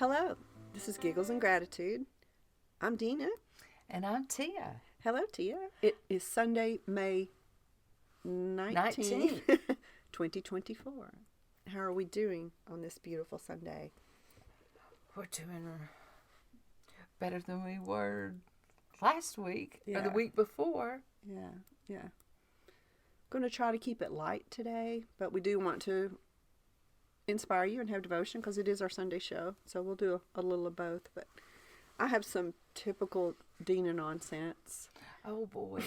Hello, this is Giggles and Gratitude. I'm Dena. And I'm Tia. Hello, Tia. It is Sunday, May 19th, 2024. How are we doing on this beautiful Sunday? We're doing better than we were last week or the week before. Yeah. Going to try to keep it light today, but we do want to inspire you and have devotion because it is our Sunday show. So we'll do a little of both. But I have some typical Dena nonsense. Oh, boy.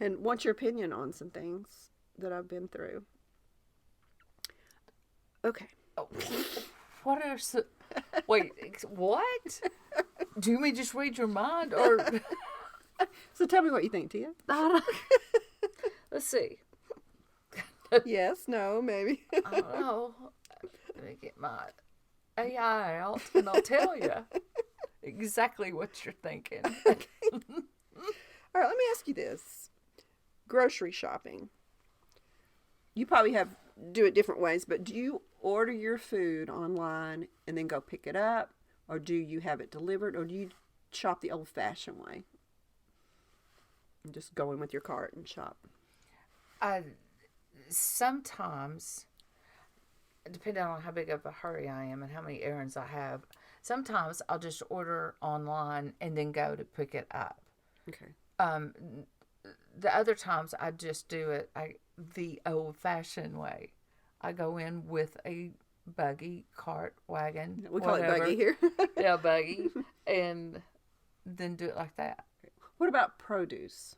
And want your opinion on some things that I've been through. Okay. Oh, what are some... Wait, what? Do you mean just read your mind? Or... So tell me what you think, Tia. Let's see. Yes, no, maybe. I don't know. Let me get my AI out and I'll tell you exactly what you're thinking. Okay. All right, let me ask you this. Grocery shopping. You probably do it different ways, but do you order your food online and then go pick it up? Or do you have it delivered? Or do you shop the old-fashioned way? And just go in with your cart and shop? Sometimes, depending on how big of a hurry I am and how many errands I have, sometimes I'll just order online and then go to pick it up. Okay. The other times I just do it the old-fashioned way. I go in with a buggy, cart, wagon, We call it buggy here. Yeah, buggy, and then do it like that. What about produce?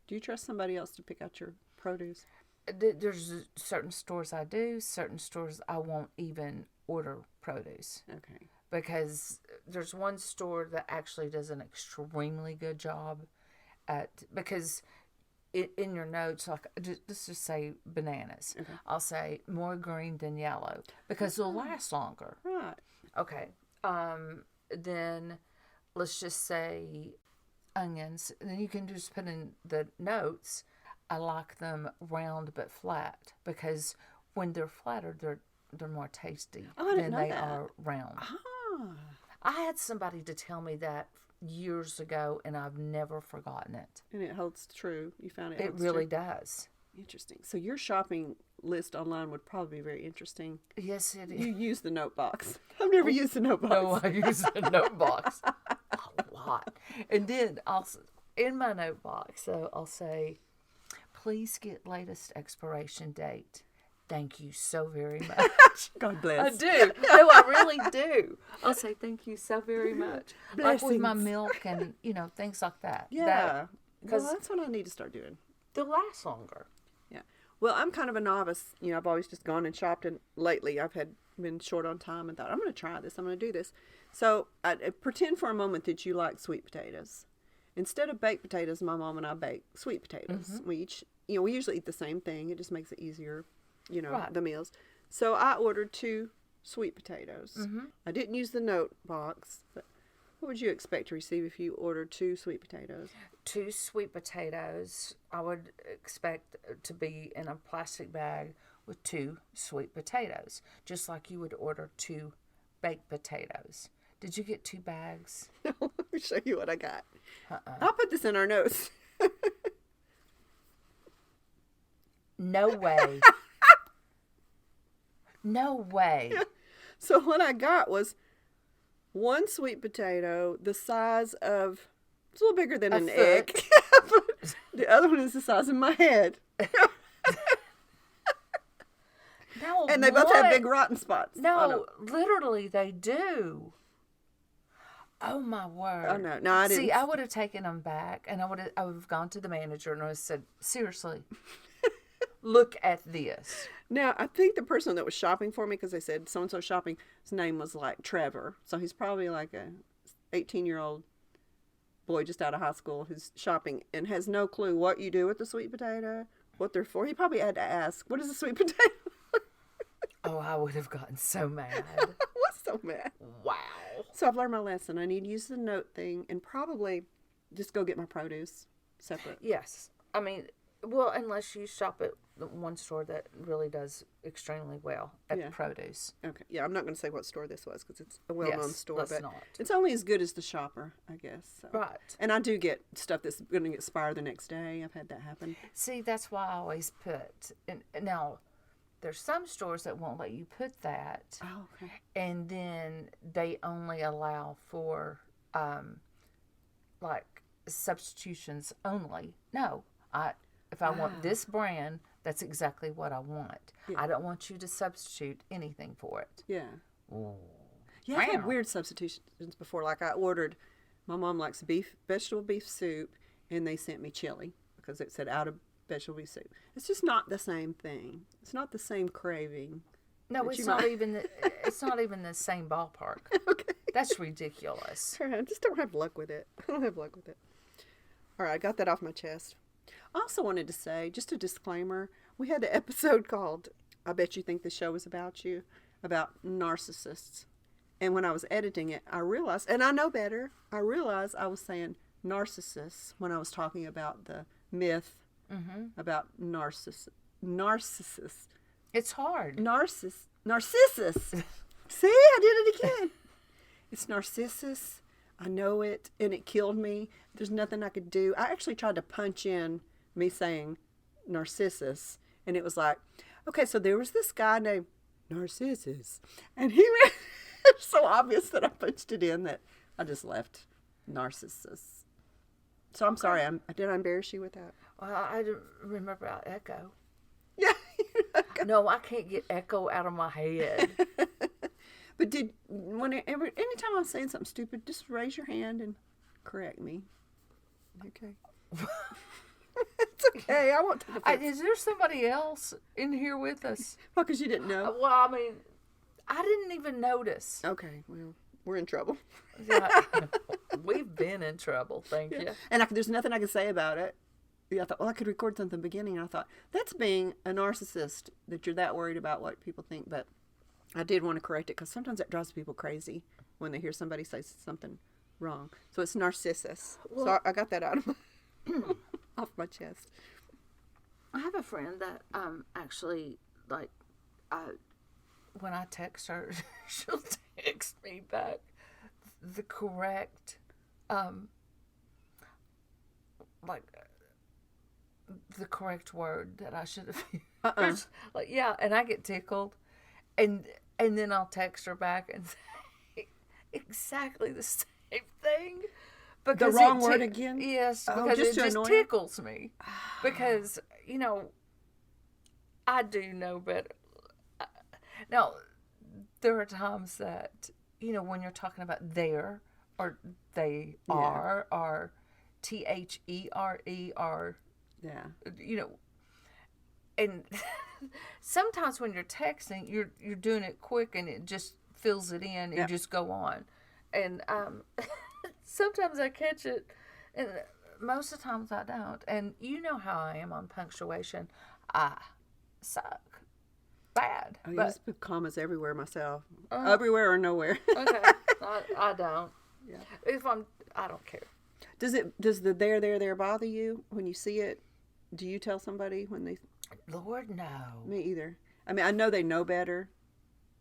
Do you trust somebody else to pick out your produce? There's certain stores I do, certain stores I won't even order produce. Okay. Because there's one store that actually does an extremely good job because in your notes, like, let's just say bananas. Okay. I'll say more green than yellow because they'll last longer. Right. Okay. Then let's just say onions. And then you can just put in the notes, I like them round but flat because when they're flatter, they're more tasty than they are round. Ah. I had somebody to tell me that years ago, and I've never forgotten it. And it holds true. You found it. It really does. Interesting. So your shopping list online would probably be very interesting. Yes, it is. You use the note box. I've never used the note box. No, I use the note box a lot. And then in my note box, I'll say, please get latest expiration date. Thank you so very much. God bless. I do. No, I really do. I'll say thank you so very much. Blessings. Like with my milk and, things like that. Yeah. Well, that's what I need to start doing. They'll last longer. Yeah. Well, I'm kind of a novice. I've always just gone and shopped, and lately I've been short on time and thought, I'm going to try this. I'm going to do this. So I pretend for a moment that you like sweet potatoes. Instead of baked potatoes, my mom and I bake sweet potatoes. Mm-hmm. We usually eat the same thing. It just makes it easier. Right. The meals. So I ordered 2 sweet potatoes. Mm-hmm. I didn't use the note box, but what would you expect to receive if you ordered 2 sweet potatoes? 2 sweet potatoes, I would expect to be in a plastic bag with 2 sweet potatoes, just like you would order 2 baked potatoes. Did you get 2 bags? No, let me show you what I got. I'll put this in our notes. No way. No way. Yeah. So what I got was 1 sweet potato the size of, it's a little bigger than an egg. But the other one is the size of my head. No, and they both have big rotten spots. No, literally they do. Oh my word. Oh no, I didn't. See, I would have taken them back and I would have gone to the manager and I would have said, seriously, look at this. Now, I think the person that was shopping for me, because they said so-and-so shopping, his name was like Trevor. So he's probably like a 18-year-old boy just out of high school who's shopping and has no clue what you do with the sweet potato, what they're for. He probably had to ask, what is a sweet potato? Oh, I would have gotten so mad. I was so mad. Wow. So I've learned my lesson. I need to use the note thing and probably just go get my produce separate. Yes. I mean, Well, unless you shop at the one store that really does extremely well at Yeah. produce. Okay. Yeah, I'm not going to say what store this was because it's a well-known Yes, store, let's but not. it's only as good as the shopper, I guess. So. Right. And I do get stuff that's going to expire the next day. I've had that happen. See, that's why I always put. And now, there's some stores that won't let you put that, Oh, okay. and then they only allow for like substitutions only. No, if I want this brand, that's exactly what I want. Yeah. I don't want you to substitute anything for it. Yeah. Ooh. Yeah, I've had Wow. weird substitutions before. Like I ordered, my mom likes vegetable beef soup, and they sent me chili because it said out of vegetable beef soup. It's just not the same thing. It's not the same craving. No, But it's you not might- even. It's not even the same ballpark. Okay. That's ridiculous. I just don't have luck with it. I don't have luck with it. All right, I got that off my chest. I also wanted to say, just a disclaimer, we had an episode called I Bet You Think the Show is About You, about narcissists. And when I was editing it, I realized, and I know better, I realized I was saying narcissists when I was talking about the myth about narcissists. It's hard. Narcissus. See, I did it again. It's Narcissus. I know it, and it killed me. There's nothing I could do. I actually tried to punch in me saying Narcissus, and it was like, okay, so there was this guy named Narcissus, and he ran. It's so obvious that I punched it in that I just left Narcissus. So I'm sorry. Did I embarrass you with that? Well, I don't remember about Echo. Yeah. No, I can't get Echo out of my head. But anytime I'm saying something stupid, just raise your hand and correct me. Okay. It's okay. I won't take offense. Is there somebody else in here with us? Well, because you didn't know. Well, I mean, I didn't even notice. Okay. Well, we're in trouble. Yeah, we've been in trouble, thank you. And there's nothing I can say about it. Yeah, I thought, well, I could record something in the beginning. And I thought, that's being a narcissist, that you're that worried about what people think. But I did want to correct it because sometimes it drives people crazy when they hear somebody say something wrong. So it's Narcissus. Well, so I got that out of off my chest. I have a friend that actually, like, when I text her, she'll text me back the correct, like, the correct word that I should have used. Like, yeah, and I get tickled, and then I'll text her back and say exactly the same thing. Because The wrong word again? Yes, Oh, because just it to just annoy her? tickles me. Because, I do know better. Now, there are times that, when you're talking about there, or they are, or THERE, or, Yeah. and sometimes when you're texting, you're doing it quick and it just fills it in and just go on. And sometimes I catch it, and most of the times I don't. And you know how I am on punctuation. I suck. Bad. I But, just put commas everywhere myself. Everywhere or nowhere. okay. I don't. Yeah. I don't care. Does the there bother you when you see it? Do you tell somebody when they? Lord, no. Me either. I mean, I know they know better,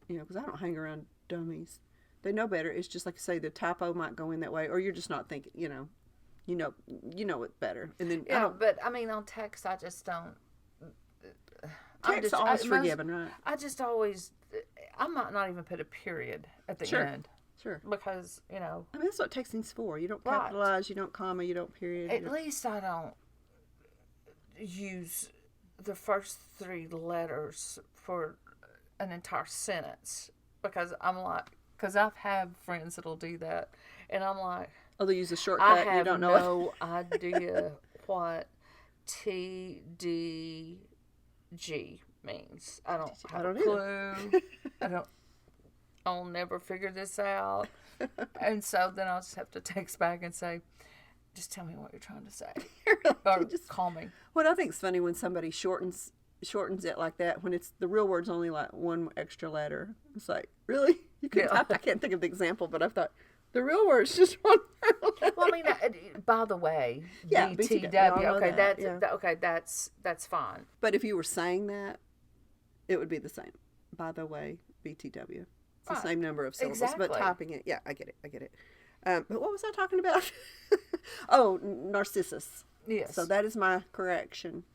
because I don't hang around dummies. They know better. It's just like you say, the typo might go in that way, or you're just not thinking. You know it better. And then Yeah, but I mean, on text, I just don't. Text always forgiven, right? I just always. I might not even put a period at the Sure. end. Sure. Because, I mean, that's what texting's for. You don't Right. capitalize, you don't comma, you don't period. At least I don't use the first three letters for an entire sentence. Because I've had friends that'll do that. And I'm like, Oh, they use a I shortcut. have You don't know it. no idea what TDG means. I don't have don't a clue. I'll never figure this out. And so then I'll just have to text back and say, just tell me what you're trying to say. Or call me. What I think is funny when somebody shortens it like that, when it's the real word's only like one extra letter. It's like, really? You could Yeah. I can't think of the example, but I thought the real word's just one letter. Well, I mean, by the way, Yeah, BTW. BTW. I know Okay, that, yeah. That's fine. But if you were saying that, it would be the same. By the way, BTW. It's the Right. same number of syllables, Exactly. but typing it, yeah, I get it. But what was I talking about? Oh, Narcissus. Yes. So that is my correction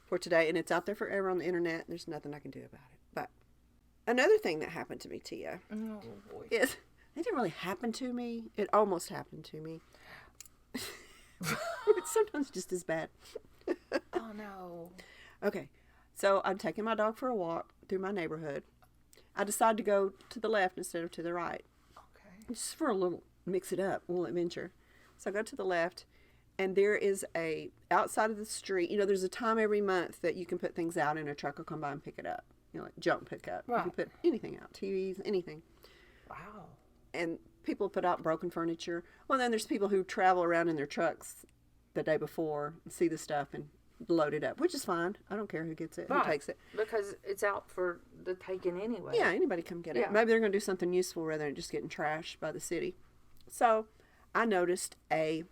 for today, and it's out there forever on the internet. There's nothing I can do about it. But another thing that happened to me, Tia, Oh boy. is it didn't really happen to me. It almost happened to me. It's sometimes just as bad. Oh no. Okay, so I'm taking my dog for a walk through my neighborhood. I decide to go to the left instead of to the right, Okay. just for a little mix it up, a little adventure. So I go to the left, and there is outside of the street. You know, there's a time every month that you can put things out, and a truck will come by and pick it up. You know, like junk pickup. You Right. can put anything out, TVs, anything. Wow. And people put out broken furniture. Well, then there's people who travel around in their trucks the day before and see the stuff and load it up, which is fine. I don't care who gets it, Right. who takes it. Because it's out for the taking anyway. Yeah, anybody come get it. Yeah. Maybe they're going to do something useful rather than just getting trashed by the city. So I noticed a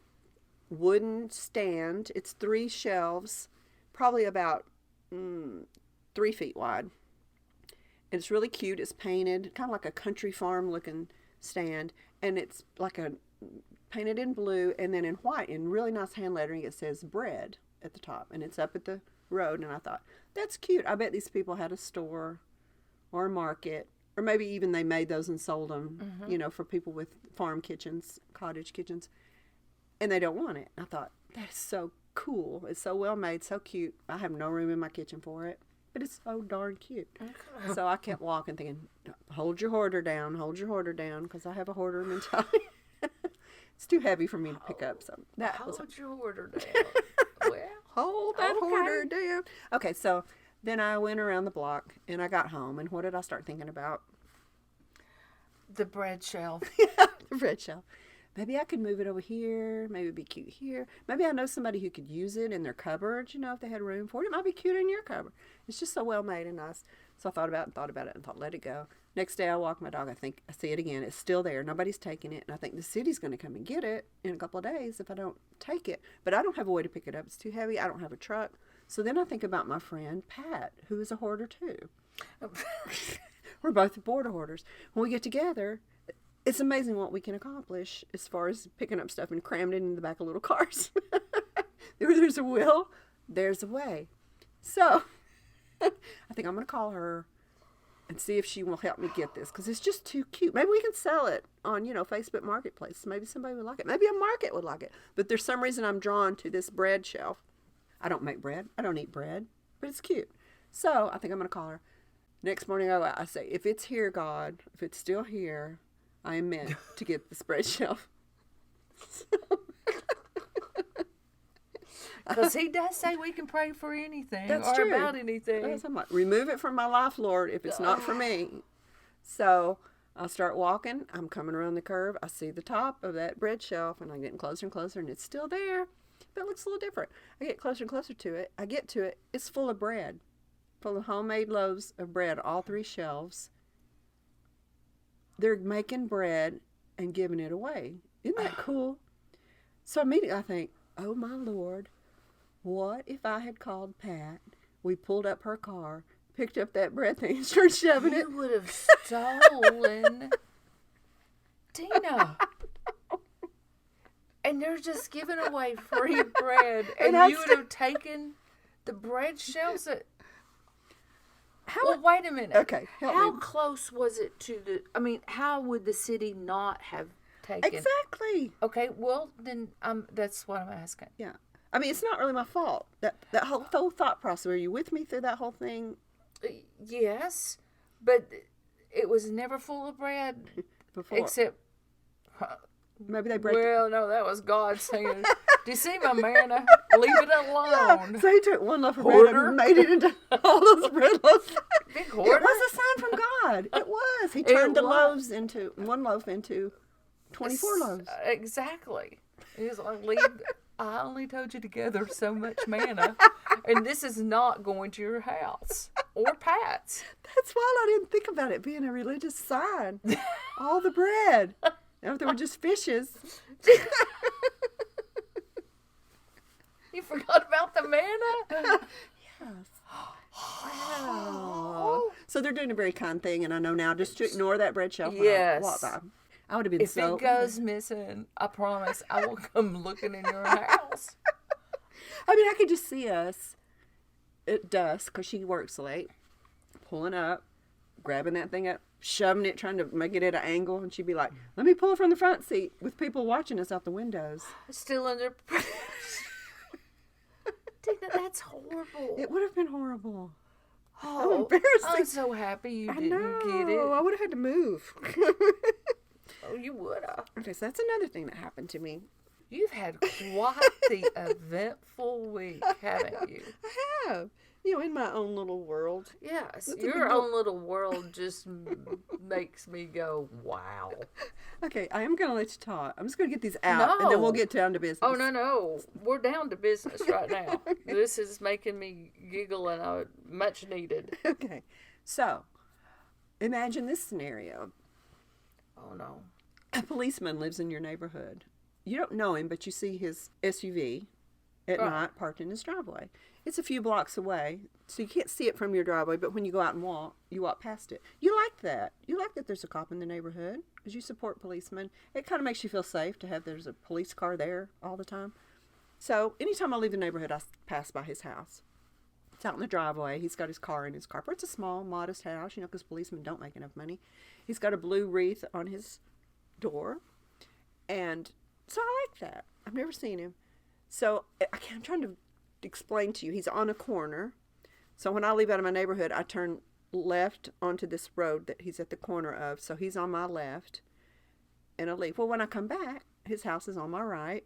wooden stand. It's 3 shelves, probably about 3 feet wide. And it's really cute. It's painted, kind of like a country farm looking stand. And it's like painted in blue and then in white in really nice hand lettering. It says bread at the top, and it's up at the road. And I thought, that's cute. I bet these people had a store or a market, or maybe even they made those and sold them, you know, for people with farm kitchens, cottage kitchens, and they don't want it. I thought, that's so cool. It's so well made, so cute. I have no room in my kitchen for it, but it's so darn cute. Okay. So I kept walking thinking, hold your hoarder down, because I have a hoarder mentality. It's too heavy for me to pick up. So that was Hold your order down. Well, hold that okay. hoarder down. Okay, so then I went around the block and I got home, and what did I start thinking about? the bread shelf. The bread shelf. Maybe I could move it over here. Maybe it'd be cute here. Maybe I know somebody who could use it in their cupboard, you know, if they had room for it. It might be cute in your cupboard. It's just so well made and nice. So I thought about it and thought, let it go. Next day I walk my dog. I see it again. It's still there. Nobody's taking it. And I think the city's going to come and get it in a couple of days if I don't take it. But I don't have a way to pick it up. It's too heavy. I don't have a truck. So then I think about my friend Pat, who is a hoarder too. We're both border hoarders. When we get together, it's amazing what we can accomplish as far as picking up stuff and cramming it in the back of little cars. There's a will, there's a way. So I think I'm going to call her and see if she will help me get this, because it's just too cute. Maybe we can sell it on, Facebook Marketplace. Maybe somebody would like it. Maybe a market would like it. But there's some reason I'm drawn to this bread shelf. I don't make bread. I don't eat bread. But it's cute. So I think I'm going to call her. Next morning I say, if it's here, God, if it's still here, I am meant to get the bread shelf. Because he does say we can pray for anything. That's or true. about anything. I'm like, remove it from my life, Lord, if it's not for me. So I start walking. I'm coming around the curve. I see the top of that bread shelf, and I'm getting closer and closer, and it's still there, but it looks a little different. I get closer and closer to it. I get to it. It's full of bread, full of homemade loaves of bread, all 3 shelves. They're making bread and giving it away. Isn't that cool? So immediately I think, oh my Lord, what if I had called Pat? We pulled up her car, picked up that bread thing, and started shoving it. You would have stolen Dena. And they're just giving away free bread. And And you would have taken the bread shelves. Well, wait a minute. Okay, help How me. close was it to how would the city not have taken? Exactly. Okay, well, then that's what I'm asking. Yeah. I mean, it's not really my fault. That whole thought process. Were you with me through that whole thing? Yes, but it was never full of bread. Before. Except, Maybe they break well, no, that was God saying, do you see my manna? Leave it alone. Yeah. So he took one loaf of bread Hoarder. and made it into all those bread loaves. Big It hoarder. was a sign from God. It was. He turned the was. loaves into one loaf into 24 loaves. Exactly. He was like, I only told you to gather so much manna, and this is not going to your house or Pat's. That's why I didn't think about it being a religious sign. All the bread. Now, if they were just fishes. So they're doing a very kind thing, and I know now just to ignore that bread shelf. Yes. When I walk by. I would have been If so... it goes missing, I promise I will come looking in your house. I mean, I could just see us at dusk, because she works late, pulling up, grabbing that thing up, shoving it, trying to make it at an angle, and she'd be like, let me pull it from the front seat, with people watching us out the windows. Still under... Dena, that's horrible. It would have been horrible. Oh, embarrassing. I'm so happy you didn't get it. I would have had to move. Oh, you would have. Okay, so that's another thing that happened to me. You've had quite the eventful week, haven't you? I have. In my own little world. Yes, That's a your big own little world just makes me go, wow. Okay, I am going to let you talk. I'm just going to get these out, and then we'll get down to business. Oh, no. We're down to business right now. Okay. This is making me giggle, and much needed. Okay, so imagine this scenario. Oh, no. A policeman lives in your neighborhood. You don't know him, but you see his SUV at night parked in his driveway. It's a few blocks away, so you can't see it from your driveway, but when you go out and walk, you walk past it. You like that. You like that there's a cop in the neighborhood because you support policemen. It kind of makes you feel safe to have there's a police car there all the time. So anytime I leave the neighborhood, I pass by his house. It's out in the driveway. He's got his car in his carport. It's a small, modest house, because policemen don't make enough money. He's got a blue wreath on his door, and so I like that. I've never seen him. So I'm trying to explain to you. He's on a corner. So when I leave out of my neighborhood, I turn left onto this road that he's at the corner of. So he's on my left, and I leave. Well, when I come back, his house is on my right,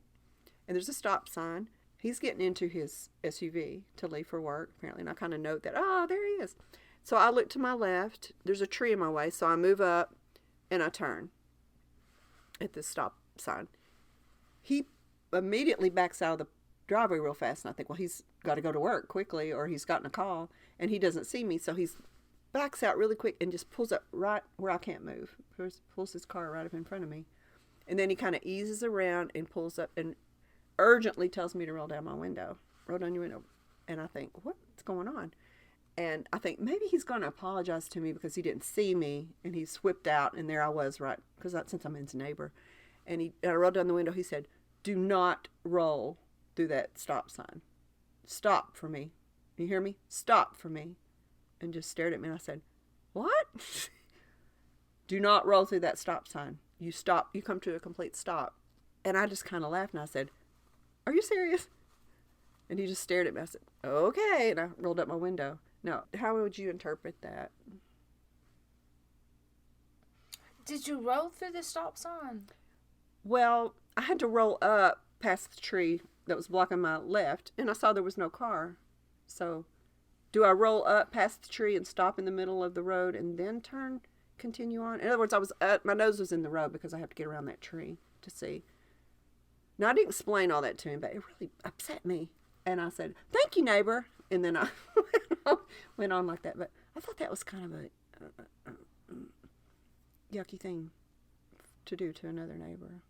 and there's a stop sign. He's getting into his SUV to leave for work, apparently, and I kind of note that, there he is. So I look to my left. There's a tree in my way, so I move up, and I turn at the stop sign. He immediately backs out of the driveway real fast, and I think, well, he's got to go to work quickly, or he's gotten a call, and he doesn't see me, so he's backs out really quick and just pulls up right where I can't move. Pulls his car right up in front of me, and then he kind of eases around and pulls up and urgently tells me to roll down my window. Roll down your window. And I think, what's going on? And I think maybe he's going to apologize to me because he didn't see me, and he's whipped out, and there I was, right, because since I'm his neighbor. And I rolled down the window. He said, do not roll through that stop sign. Stop for me. You hear me? Stop for me. And just stared at me, and I said, what? Do not roll through that stop sign. You stop. You come to a complete stop. And I just kind of laughed, and I said, are you serious? And he just stared at me. I said, okay. And I rolled up my window. Now, how would you interpret that? Did you roll through the stop sign? Well, I had to roll up past the tree that was blocking my left, and I saw there was no car. So, do I roll up past the tree and stop in the middle of the road and then continue on? In other words, my nose was in the road because I have to get around that tree to see. Now, I didn't explain all that to him, but it really upset me. And I said, thank you, neighbor. And then I went on like that. But I thought that was kind of a yucky thing to do to another neighbor.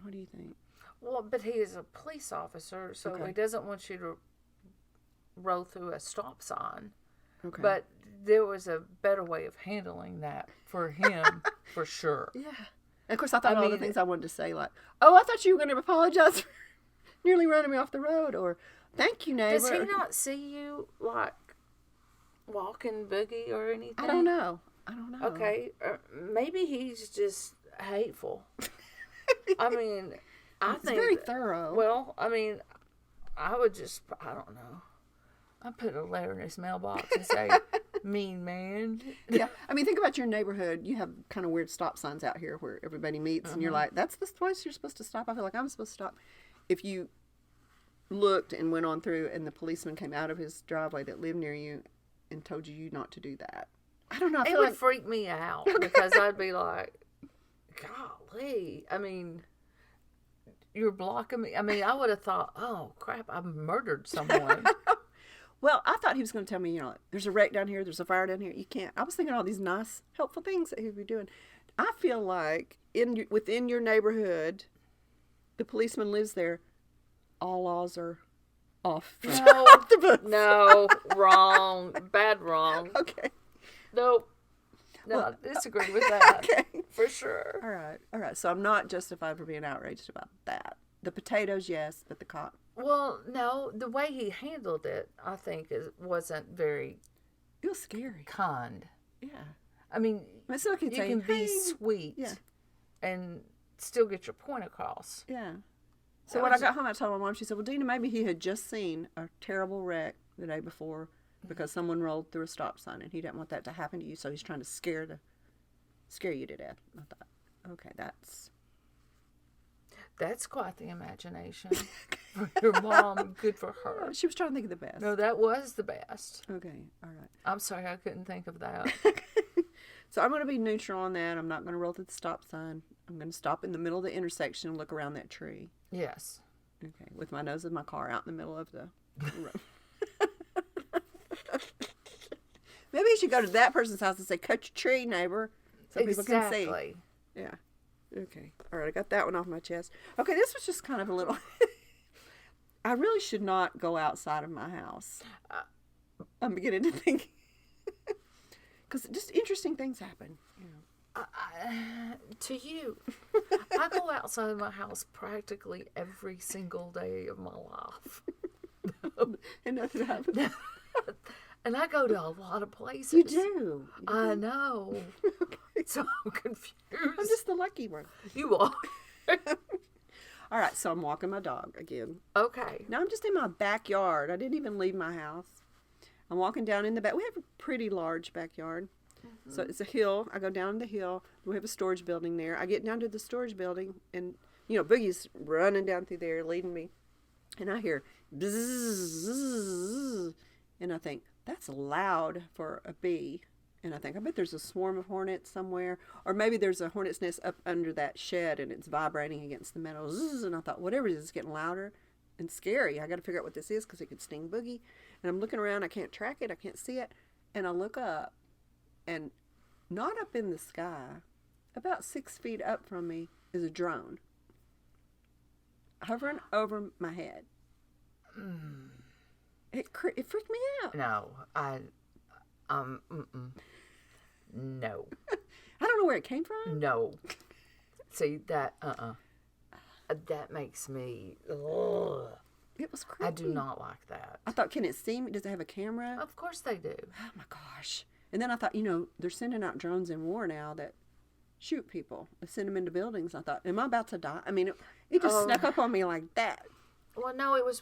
What do you think? Well, but he is a police officer, so Okay. he doesn't want you to roll through a stop sign. Okay. But there was a better way of handling that for him, for sure. Yeah. And of course, I thought all the things I wanted to say, like, I thought you were going to apologize for nearly running me off the road, or thank you, neighbor. Does he not see you, like, walking boogie or anything? I don't know. Okay. Maybe he's just hateful. I mean, It's very thorough. Well, I mean, I don't know. I'd put a letter in his mailbox and say, mean man. Yeah. I mean, think about your neighborhood. You have kind of weird stop signs out here where everybody meets, and you're like, that's the place you're supposed to stop. I feel like I'm supposed to stop. If you looked and went on through and the policeman came out of his driveway that lived near you and told you not to do that. I don't know. It would freak me out because I'd be like, golly. I mean, you're blocking me. I mean, I would have thought, oh, crap, I murdered someone. Well, I thought he was going to tell me, there's a wreck down here, there's a fire down here. You can't. I was thinking all these nice, helpful things that he would be doing. I feel like within your neighborhood, the policeman lives there, all laws are off. No, no, wrong, bad wrong. Okay. Nope. No, Well, I disagree with that. Okay. For sure. All right. So I'm not justified for being outraged about that. The potatoes, yes, but the cotton. Well, no, the way he handled it, I think, wasn't very It was scary. kind. Yeah. I mean, It's like you can be sweet Yeah. and still get your point across. Yeah. So when I got home, I told my mom, she said, well, Dena, maybe he had just seen a terrible wreck the day before because someone rolled through a stop sign and he didn't want that to happen to you, so he's trying to scare you to death. I thought, okay, That's quite the imagination for your mom. Good for her. She was trying to think of the best. No, that was the best. Okay, all right. I'm sorry, I couldn't think of that. So I'm going to be neutral on that. I'm not going to roll through the stop sign. I'm going to stop in the middle of the intersection and look around that tree. Yes. Okay, with my nose in my car out in the middle of the road. Maybe you should go to that person's house and say, cut your tree, neighbor, so people can see. Exactly. Yeah. Okay. All right, I got that one off my chest. Okay, this was just kind of a little... I really should not go outside of my house. I'm beginning to think... Because just interesting things happen, you know. To you, I go outside of my house practically every single day of my life. And nothing happens. And I go to a lot of places. You do. I know. Okay. So I'm confused. I'm just the lucky one. You are. All right, so I'm walking my dog again. Okay. Now I'm just in my backyard. I didn't even leave my house. I'm walking down in the back. We have a pretty large backyard. Mm-hmm. So it's a hill. I go down the hill. We have a storage building there. I get down to the storage building, and, you know, Boogie's running down through there, leading me. And I hear bzzz, and I think, that's loud for a bee. And I think, I bet there's a swarm of hornets somewhere. Or maybe there's a hornet's nest up under that shed, and it's vibrating against the metal. Zzz, and I thought, whatever it is, it's getting louder and scary. I got to figure out what this is because it could sting Boogie. And I'm looking around. I can't track it. I can't see it. And I look up, and not up in the sky, about 6 feet up from me is a drone hovering over my head. It freaked me out. No, no. I don't know where it came from. No. See, that makes me, ugh. It was creepy. I do not like that. I thought, can it see me? Does it have a camera? Of course they do. Oh my gosh. And then I thought, you know, they're sending out drones in war now that shoot people. They send them into buildings. I thought, am I about to die? I mean, it just snuck up on me like that. Well, no, it was,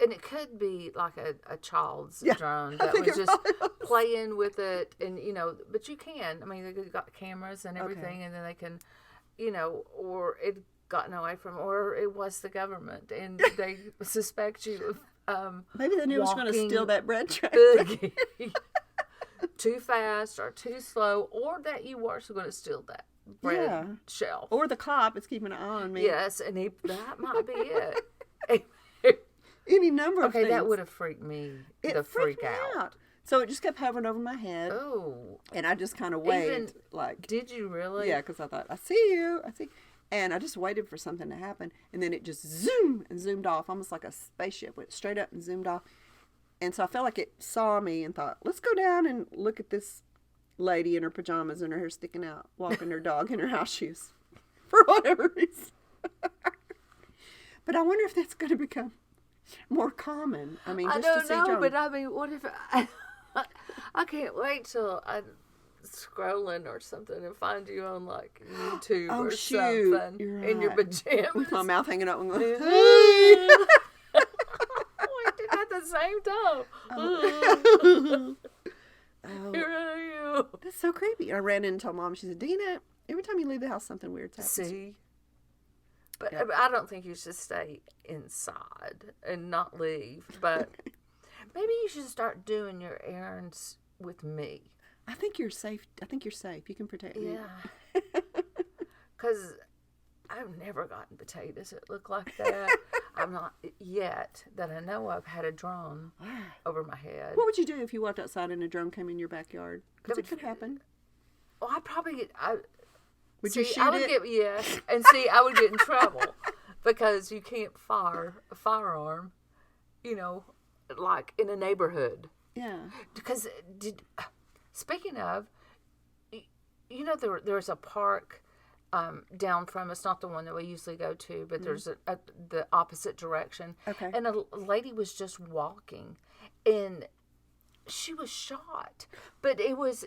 and it could be like a child's drone that was just playing with it, and, you know, but you can. I mean, they got cameras and everything, and then they can, you know, or it gotten away from, or it was the government, and they suspect you of maybe they knew it was going to steal that bread train. Too fast or too slow, or that you were going to steal that bread shelf. Or the cop is keeping an eye on me. Yes, and that might be it. Any number of things. Okay, that would have freaked me the freak out. So it just kept hovering over my head. Oh. And I just kind of waved. Did you really? Yeah, because I thought, I see you. And I just waited for something to happen. And then it just zoomed off, almost like a spaceship. Went straight up and zoomed off. And so I felt like it saw me and thought, let's go down and look at this lady in her pajamas and her hair sticking out, walking her dog in her house shoes. For whatever reason. But I wonder if that's going to become more common. I mean, just to see drones. But I mean, what if I can't wait till I'm scrolling or something and find you on like YouTube or something in your pajamas with my mouth hanging out and going, hey. We did at the same time. Here are you. That's so creepy. I ran in and told Mom. She said, Dena, every time you leave the house, something weird's happening. See? But I don't think you should stay inside and not leave. But maybe you should start doing your errands with me. I think you're safe. You can protect me. Yeah. Because I've never gotten potatoes that look like that. I'm not yet that I know I've had a drone over my head. What would you do if you walked outside and a drone came in your backyard? Because it could happen. Well, I'd probably Would you shoot I would it? I would get in trouble because you can't fire a firearm, you know, like in a neighborhood. Yeah. Because Speaking of, you know, there's a park down from us, not the one that we usually go to, but there's the opposite direction. Okay. And a lady was just walking, and she was shot, but it was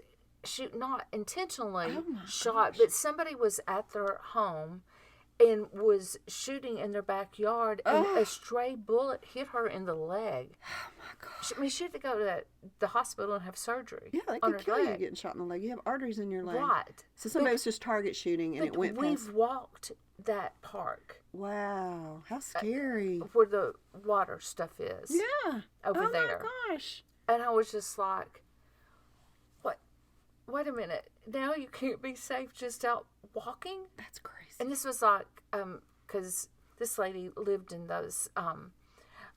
not intentionally shot, but somebody was at their home and was shooting in their backyard, and a stray bullet hit her in the leg. Oh my gosh. I mean, she had to go to the hospital and have surgery. Yeah, they on could her kill leg. you getting shot in the leg. You have arteries in your leg. Right. So somebody was just target shooting and it went past. We've walked that park. Wow, how scary. Where the water stuff is. Yeah. Over there. Oh my gosh. And I was just like, what? Wait a minute. Now you can't be safe just out walking? That's crazy. And this was like, because this lady lived in those,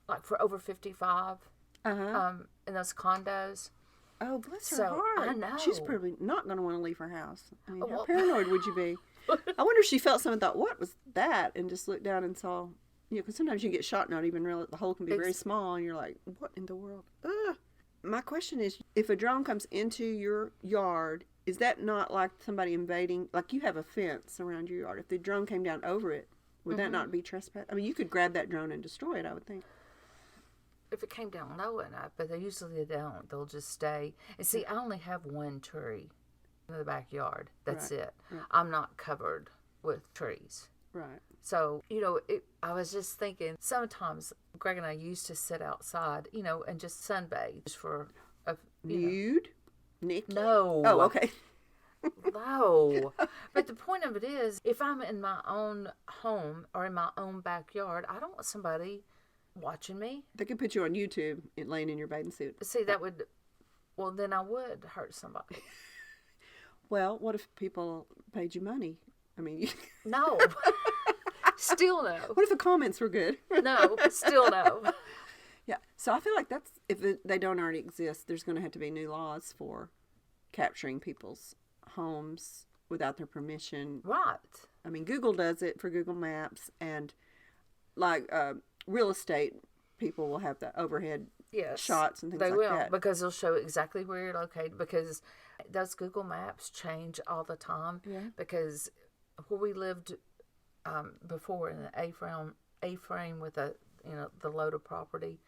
like for over 55, in those condos. Oh, bless her So, heart. I know. She's probably not going to want to leave her house. I mean, how well- paranoid would you be? I wonder if she felt something and thought, what was that? And just looked down and saw, because sometimes you get shot and not even realize the hole can be very small. And you're like, what in the world? Ugh. My question is, if a drone comes into your yard, is that not like somebody invading? Like you have a fence around your yard. If the drone came down over it, would that not be trespass? I mean, you could grab that drone and destroy it, I would think. If it came down low enough, but they usually don't. They'll just stay. And see, I only have one tree in the backyard. That's it. Right. I'm not covered with trees. Right. So, I was just thinking, sometimes Greg and I used to sit outside, and just sunbathe just for a Nude? Nikki? No. Oh, okay. No. But the point of it is, if I'm in my own home or in my own backyard, I don't want somebody watching me. They could put you on YouTube laying in your bathing suit. See, then I would hurt somebody. Well, what if people paid you money? I mean, No. Still no. what if the comments were good? No. Still no. Yeah. So I feel like if they don't already exist, there's going to have to be new laws for capturing people's homes without their permission. Right. I mean, Google does it for Google Maps, and like real estate people will have the overhead shots and things they like will, that. because they'll show exactly where you're located, because those Google Maps change all the time. Yeah. Because where we lived before in an A-frame with the load of property,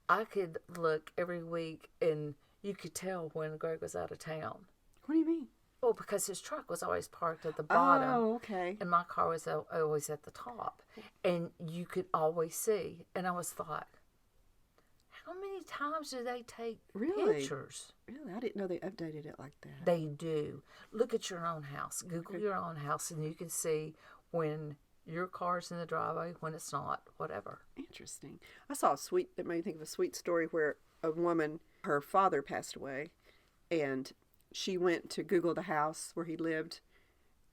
I could look every week and you could tell when Greg was out of town. What do you mean? Well, because his truck was always parked at the bottom. Oh, okay. And my car was always at the top. And you could always see. And I was like, how many times do they take pictures? Really? I didn't know they updated it like that. They do. Look at your own house. Google your own house, and you can see when your car's in the driveway, when it's not, whatever. Interesting. I saw that made me think of a sweet story where a woman, her father passed away, and she went to Google the house where he lived,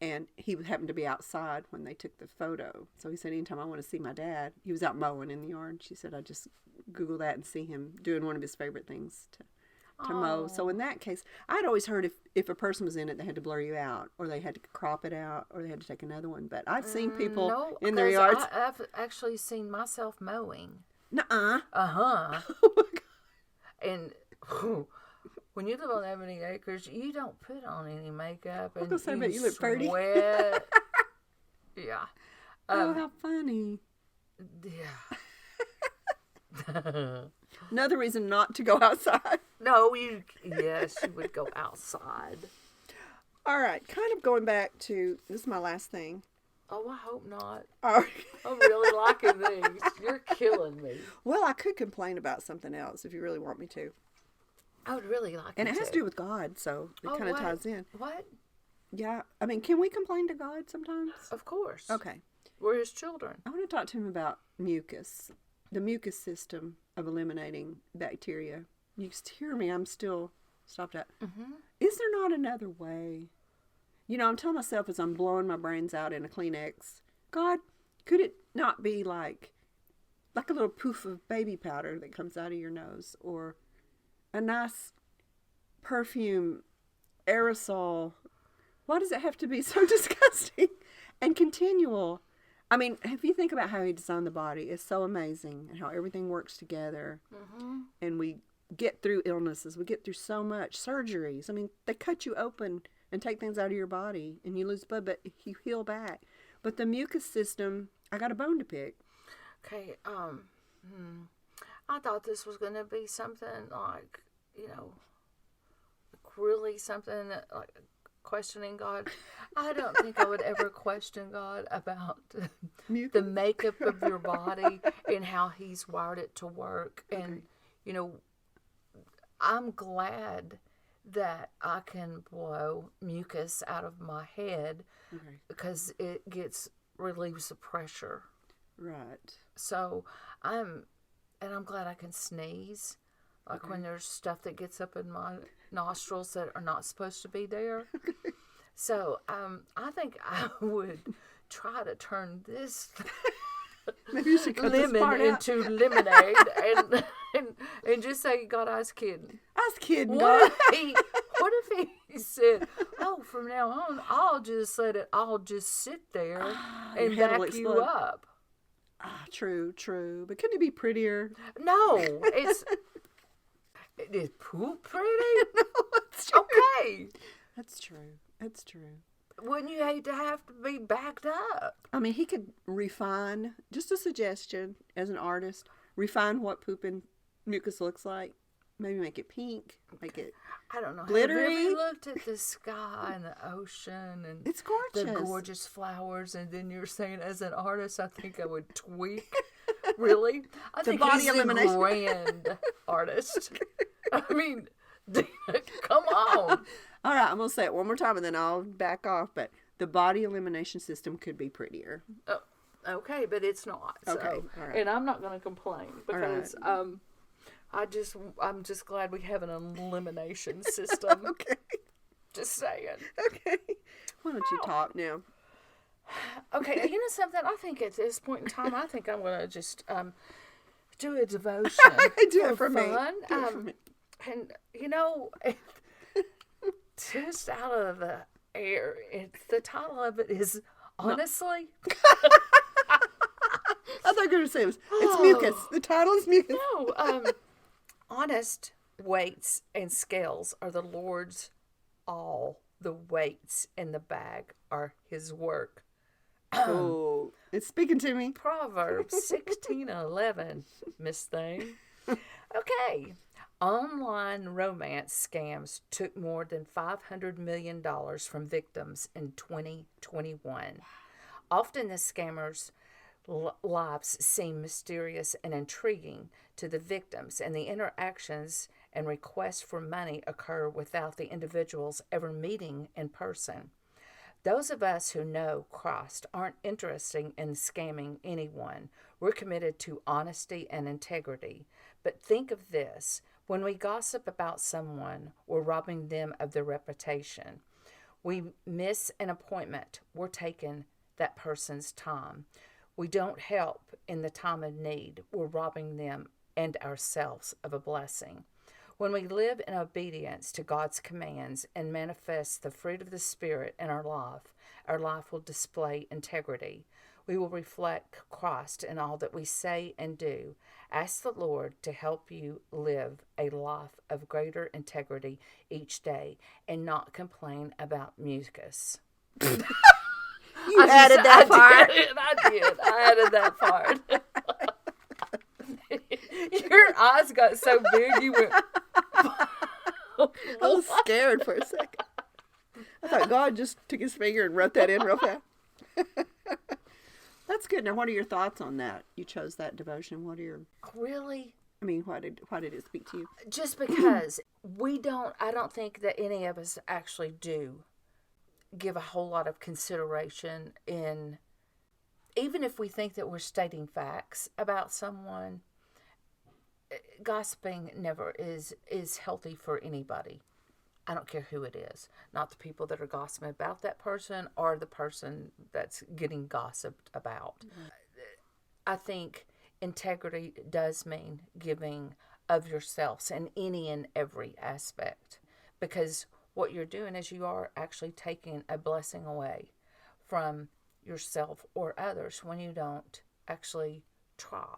and he happened to be outside when they took the photo. So he said, anytime I want to see my dad, he was out mowing in the yard. She said, I just Google that and see him doing one of his favorite things to mow. So in that case, I'd always heard if a person was in it, they had to blur you out, or they had to crop it out, or they had to take another one. But I've seen people in their yards. I've actually seen myself mowing. Nuh-uh. Uh-huh. Oh my God. And when you live on that many acres, you don't put on any makeup. And I was going to say, but you look pretty. Sweat. Yeah. Oh, how funny. Yeah. Another reason not to go outside. No, yes, you would go outside. All right, kind of going back to, this is my last thing. Oh, I hope not. All right. I'm really liking these. You're killing me. Well, I could complain about something else if you really want me to. I would really like And it it has to do with God, so it kind of what? ties in. What? Yeah, I mean, can we complain to God sometimes? Of course. Okay. We're his children. I want to talk to him about mucus, the mucus system of eliminating bacteria. You can hear me, I'm still stopped at. Mm-hmm. Is there not another way? I'm telling myself as I'm blowing my brains out in a Kleenex, God, could it not be like a little poof of baby powder that comes out of your nose, or a nice perfume aerosol? Why does it have to be so disgusting and continual? I mean, if you think about how he designed the body, it's so amazing, and how everything works together. Mm-hmm. And we get through illnesses. We get through so much. Surgeries. I mean, they cut you open and take things out of your body and you lose blood, but you heal back. But the mucus system, I got a bone to pick. Okay, I thought this was going to be something like, really something that, like, questioning God. I don't think I would ever question God about the makeup of your body and how He's wired it to work. Okay. And, I'm glad that I can blow mucus out of my head because it relieves the pressure. Right. So I'm glad I can sneeze. Like when there's stuff that gets up in my nostrils that are not supposed to be there. So I think I would try to turn this maybe you should cut lemon this part into lemonade and just say, God, I was kidding. I was kidding, God. What if he said, oh, from now on, I'll just sit there and back you up. True. But couldn't it be prettier? No, is poop pretty? No, that's true. Okay. That's true. Wouldn't you hate to have to be backed up? I mean, he could refine, just a suggestion as an artist, refine what poop and mucus looks like. Maybe make it pink, make it I don't know. glittery. Have you ever looked at the sky and the ocean and it's gorgeous. The gorgeous flowers, and then you're saying, as an artist, I think I would tweak. Really? I think body he's elimination. a grand artist. I mean, come on. All right, I'm going to say it one more time and then I'll back off. But the body elimination system could be prettier. Oh, okay, but it's not. Okay, so, all right. And I'm not going to complain because I'm just glad we have an elimination system. Okay. Just saying. Okay. Why don't you talk now? Okay, you know something? I think at this point in time, I think I'm going to just do a devotion. Do it for fun. me. Do it for me. And, just out of the air, the title of it is, honestly. I thought you were going to say it's mucus. The title is mucus. No, honest weights and scales are the Lord's all. The weights in the bag are His work. Oh, it's speaking to me. Proverbs 16:11, Miss Thing. Okay. Online romance scams took more than $500 million from victims in 2021. Often the scammers' lives seem mysterious and intriguing to the victims, and the interactions and requests for money occur without the individuals ever meeting in person. Those of us who know Christ aren't interested in scamming anyone. We're committed to honesty and integrity. But think of this. When we gossip about someone, we're robbing them of their reputation. We miss an appointment. We're taking that person's time. We don't help in the time of need. We're robbing them and ourselves of a blessing. When we live in obedience to God's commands and manifest the fruit of the Spirit in our life will display integrity. We will reflect Christ in all that we say and do. Ask the Lord to help you live a life of greater integrity each day and not complain about mucus. You added that part. I did. I added that part. Your eyes got so big, you went... I was scared for a second. I thought God just took his finger and wrote that in real fast. That's good. Now, what are your thoughts on that? You chose that devotion. What are your... Really? I mean, why did it speak to you? Just because I don't think that any of us actually do give a whole lot of consideration in, even if we think that we're stating facts about someone, gossiping never is healthy for anybody. I don't care who it is. Not the people that are gossiping about that person or the person that's getting gossiped about. Mm-hmm. I think integrity does mean giving of yourselves in any and every aspect. Because what you're doing is you are actually taking a blessing away from yourself or others when you don't actually try.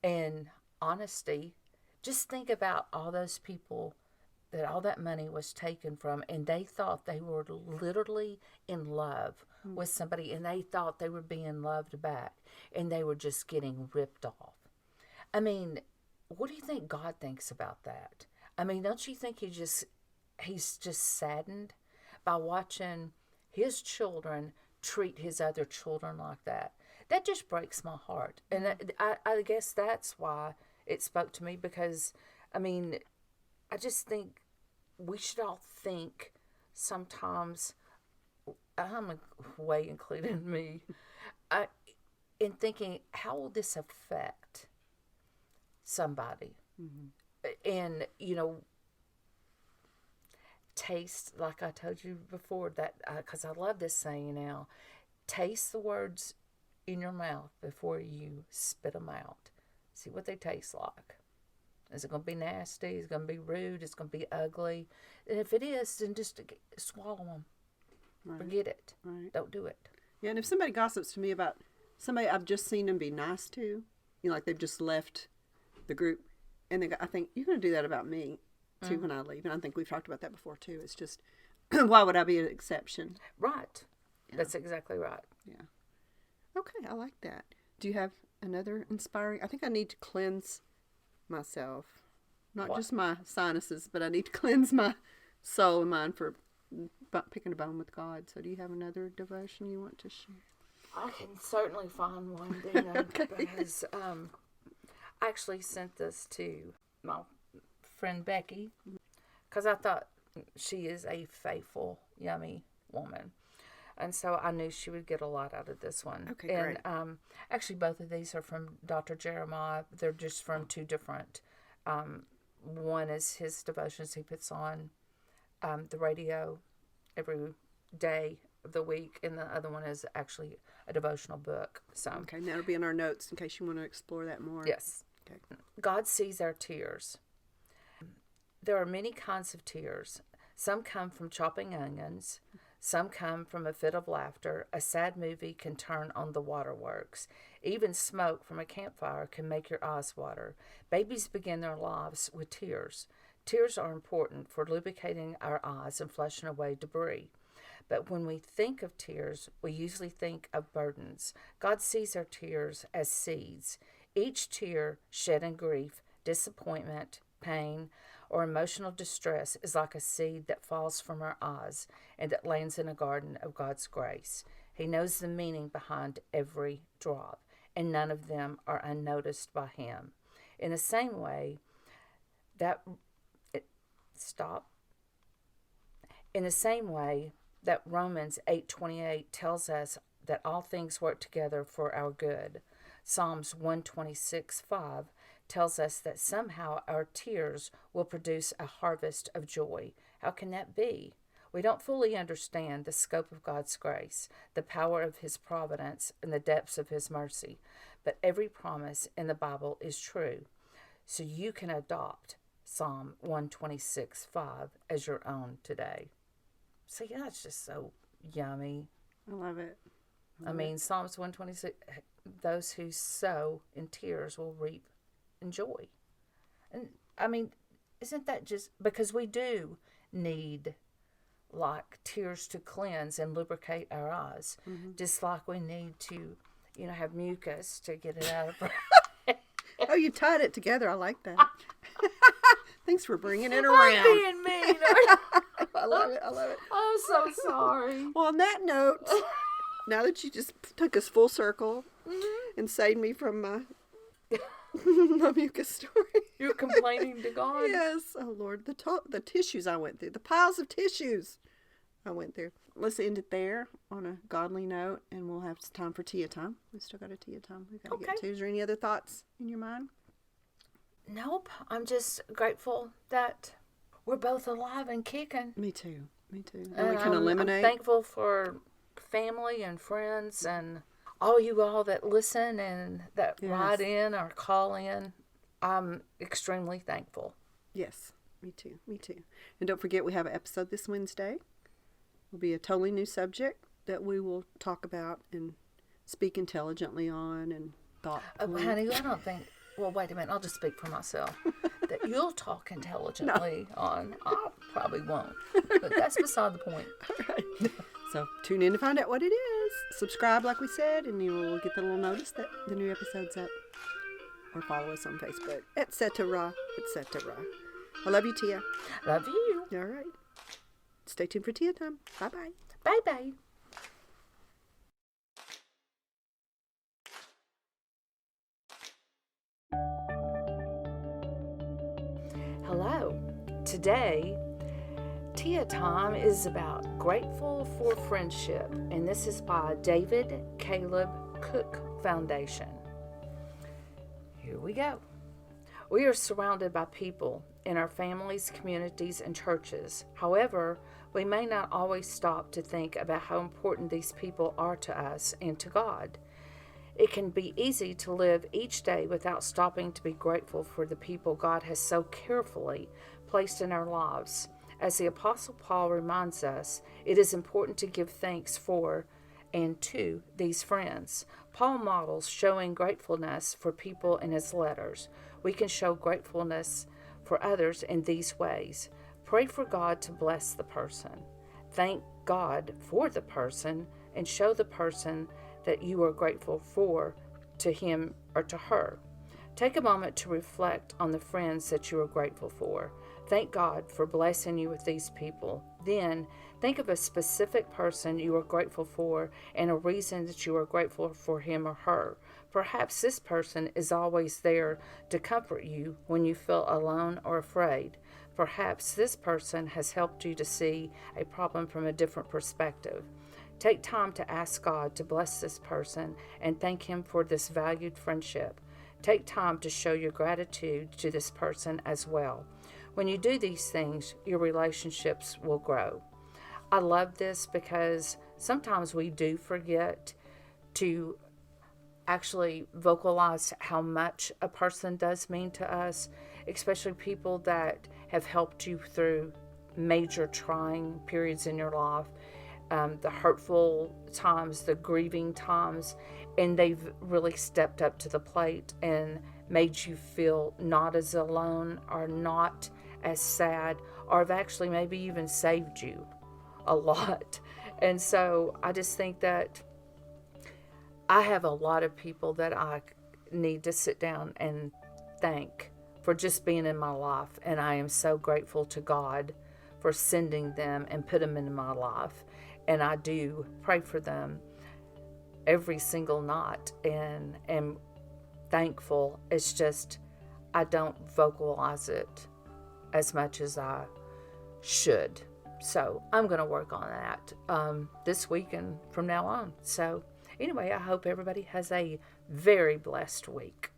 And honesty Just think about all those people that all that money was taken from, and they thought they were literally in love with somebody, and they thought they were being loved back, and they were just getting ripped off. I mean, what do you think God thinks about that? I mean, don't you think he's just saddened by watching his children treat his other children like that? That just breaks my heart. And I guess that's why it spoke to me, because, I mean, I just think we should all think sometimes, I'm way including me, in thinking, how will this affect somebody? And, taste, like I told you before, that because I love this saying now, taste the words in your mouth before you spit them out. See what they taste like. Is it going to be nasty? Is it going to be rude? Is it going to be ugly? And if it is, then just swallow them. Right. Forget it. Right. Don't do it. Yeah, and if somebody gossips to me about somebody I've just seen them be nice to, like they've just left the group, and I think, you're going to do that about me too when I leave. And I think we've talked about that before too. It's just, why would I be an exception? Right. Yeah. That's exactly right. Yeah. Okay, I like that. Do you have another inspiring? I think I need to cleanse myself. Not just my sinuses, but I need to cleanse my soul and mind for picking a bone with God. So do you have another devotion you want to share? I can certainly find one, Dena, okay. Because I actually sent this to my friend Becky, because I thought she is a faithful, yummy woman. And so I knew she would get a lot out of this one. Okay, great. And actually, both of these are from Dr. Jeremiah. They're just from two different. One is his devotions he puts on the radio every day of the week, and the other one is actually a devotional book. So okay, that'll be in our notes in case you want to explore that more. Yes. Okay. God sees our tears. There are many kinds of tears. Some come from chopping onions. Some come from a fit of laughter. A sad movie can turn on the waterworks. Even smoke from a campfire can make your eyes water. Babies begin their lives with tears. Tears are important for lubricating our eyes and flushing away debris. But when we think of tears, we usually think of burdens. God sees our tears as seeds. Each tear shed in grief, disappointment, pain, or emotional distress is like a seed that falls from our eyes and that lands in a garden of God's grace. He knows the meaning behind every drop, and none of them are unnoticed by him. In the same way that Romans 8:28 tells us that all things work together for our good. Psalms 126:5 tells us that somehow our tears will produce a harvest of joy. How can that be? We don't fully understand the scope of God's grace, the power of his providence, and the depths of his mercy. But every promise in the Bible is true. So you can adopt Psalm 126:5 as your own today. So yeah, it's just so yummy. I love it. I mean, Psalms 126, those who sow in tears will reap in joy. And I mean, isn't that just, because we do need like tears to cleanse and lubricate our eyes, just like we need to, have mucus to get it out of our Oh, you tied it together. I like that. Thanks for bringing it around. I'm being mean. I love it. I'm so sorry. Well, on that note, now that you just took us full circle and saved me from my mucus story. You're complaining to God? Yes. Oh, Lord. The tissues I went through. The piles of tissues I went through. Let's end it there on a godly note, and we'll have time for Tia time. We've still got a Tia time we've got to get to. Is there any other thoughts in your mind? Nope. I'm just grateful that we're both alive and kicking. Me too. And we can eliminate. I'm thankful for family and friends and all you all that listen and that write in or call in. I'm extremely thankful. Yes, me too. And don't forget, we have an episode this Wednesday. It'll be a totally new subject that we will talk about and speak intelligently on and thoughtfully. Honey, I don't think... Well, wait a minute. I'll just speak for myself. that you'll talk intelligently on. I probably won't, but that's beside the point. All right. So tune in to find out what it is. Subscribe, like we said, and you will get the little notice that the new episode's up. Or follow us on Facebook, etc., etc. I love you, Tia. Love you. All right. Stay tuned for Tia time. Bye-bye. Bye-bye. Hello. Today, Tia Time is about Grateful for Friendship, and this is by David Caleb Cook Foundation. Here we go. We are surrounded by people in our families, communities, and churches. However, we may not always stop to think about how important these people are to us and to God. It can be easy to live each day without stopping to be grateful for the people God has so carefully placed in our lives. As the Apostle Paul reminds us, it is important to give thanks for and to these friends. Paul models showing gratefulness for people in his letters. We can show gratefulness for others in these ways. Pray for God to bless the person. Thank God for the person and show the person that you are grateful for to him or to her. Take a moment to reflect on the friends that you are grateful for. Thank God for blessing you with these people. Then, think of a specific person you are grateful for and a reason that you are grateful for him or her. Perhaps this person is always there to comfort you when you feel alone or afraid. Perhaps this person has helped you to see a problem from a different perspective. Take time to ask God to bless this person and thank him for this valued friendship. Take time to show your gratitude to this person as well. When you do these things, your relationships will grow. I love this because sometimes we do forget to actually vocalize how much a person does mean to us, especially people that have helped you through major trying periods in your life, the hurtful times, the grieving times, and they've really stepped up to the plate and made you feel not as alone or not as sad, or have actually maybe even saved you a lot. And so I just think that I have a lot of people that I need to sit down and thank for just being in my life, and I am so grateful to God for sending them and put them in my life. And I do pray for them every single night and am thankful. It's just I don't vocalize it as much as I should. So I'm going to work on that this week and from now on. So anyway, I hope everybody has a very blessed week.